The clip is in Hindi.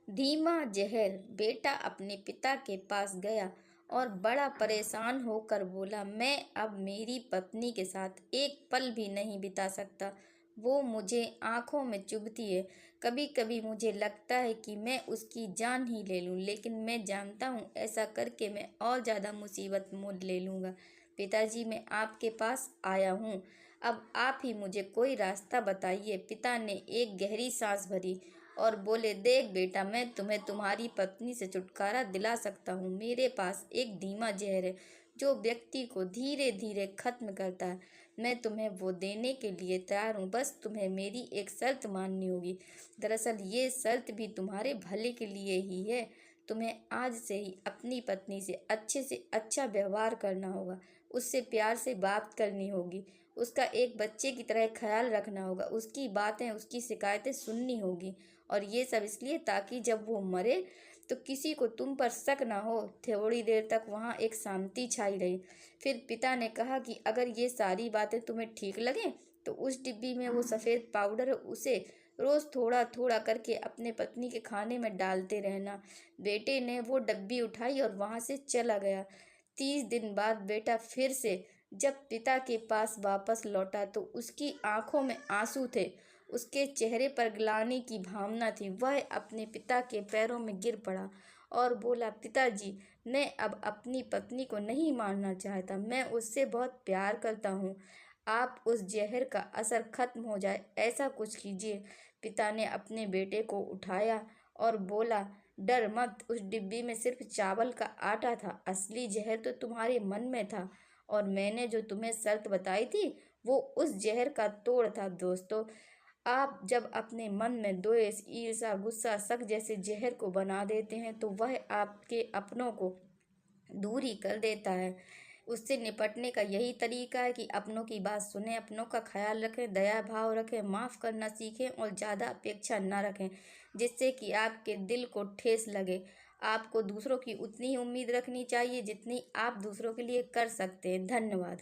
धीमा जहर। बेटा अपने पिता के पास गया और बड़ा परेशान होकर बोला, मैं अब मेरी पत्नी के साथ एक पल भी नहीं बिता सकता। वो मुझे आंखों में चुभती है। कभी कभी मुझे लगता है कि मैं उसकी जान ही ले लूं, लेकिन मैं जानता हूं ऐसा करके मैं और ज़्यादा मुसीबत मोल ले लूँगा। पिताजी, मैं आपके पास आया हूँ, अब आप ही मुझे कोई रास्ता बताइए। पिता ने एक गहरी सांस भरी और बोले, देख बेटा, मैं तुम्हें तुम्हारी पत्नी से छुटकारा दिला सकता हूँ। मेरे पास एक धीमा जहर है जो व्यक्ति को धीरे धीरे खत्म करता है। मैं तुम्हें वो देने के लिए तैयार हूँ, बस तुम्हें मेरी एक शर्त माननी होगी। दरअसल ये शर्त भी तुम्हारे भले के लिए ही है। तुम्हें आज से ही अपनी पत्नी से अच्छे अच्छा व्यवहार करना होगा, उससे प्यार से बात करनी होगी, उसका एक बच्चे की तरह ख्याल रखना होगा, उसकी बातें, उसकी शिकायतें सुननी होगी। और ये सब इसलिए ताकि जब वो मरे तो किसी को तुम पर शक ना हो। थोड़ी देर तक वहाँ एक शांति छाई रही। फिर पिता ने कहा कि अगर ये सारी बातें तुम्हें ठीक लगें तो उस डिब्बी में वो सफ़ेद पाउडर है, उसे रोज़ थोड़ा थोड़ा करके अपने पत्नी के खाने में डालते रहना। बेटे ने वो डब्बी उठाई और वहाँ से चला गया। 30 दिन बाद बेटा फिर से जब पिता के पास वापस लौटा तो उसकी आंखों में आंसू थे, उसके चेहरे पर ग्लानि की भावना थी। वह अपने पिता के पैरों में गिर पड़ा और बोला, पिताजी, मैं अब अपनी पत्नी को नहीं मारना चाहता, मैं उससे बहुत प्यार करता हूँ। आप उस जहर का असर खत्म हो जाए ऐसा कुछ कीजिए। पिता ने अपने बेटे को उठाया और बोला, डर मत, उस डिब्बी में सिर्फ चावल का आटा था, असली जहर तो तुम्हारे मन में था। और मैंने जो तुम्हें शर्त बताई थी वो उस जहर का तोड़ था। दोस्तों, आप जब अपने मन में द्वेष, ईर्ष्या, गुस्सा, शक जैसे जहर को बना देते हैं तो वह आपके अपनों को दूरी कर देता है। उससे निपटने का यही तरीका है कि अपनों की बात सुनें, अपनों का ख्याल रखें, दया भाव रखें, माफ़ करना सीखें और ज़्यादा अपेक्षा न रखें जिससे कि आपके दिल को ठेस लगे। आपको दूसरों की उतनी ही उम्मीद रखनी चाहिए जितनी आप दूसरों के लिए कर सकते हैं। धन्यवाद।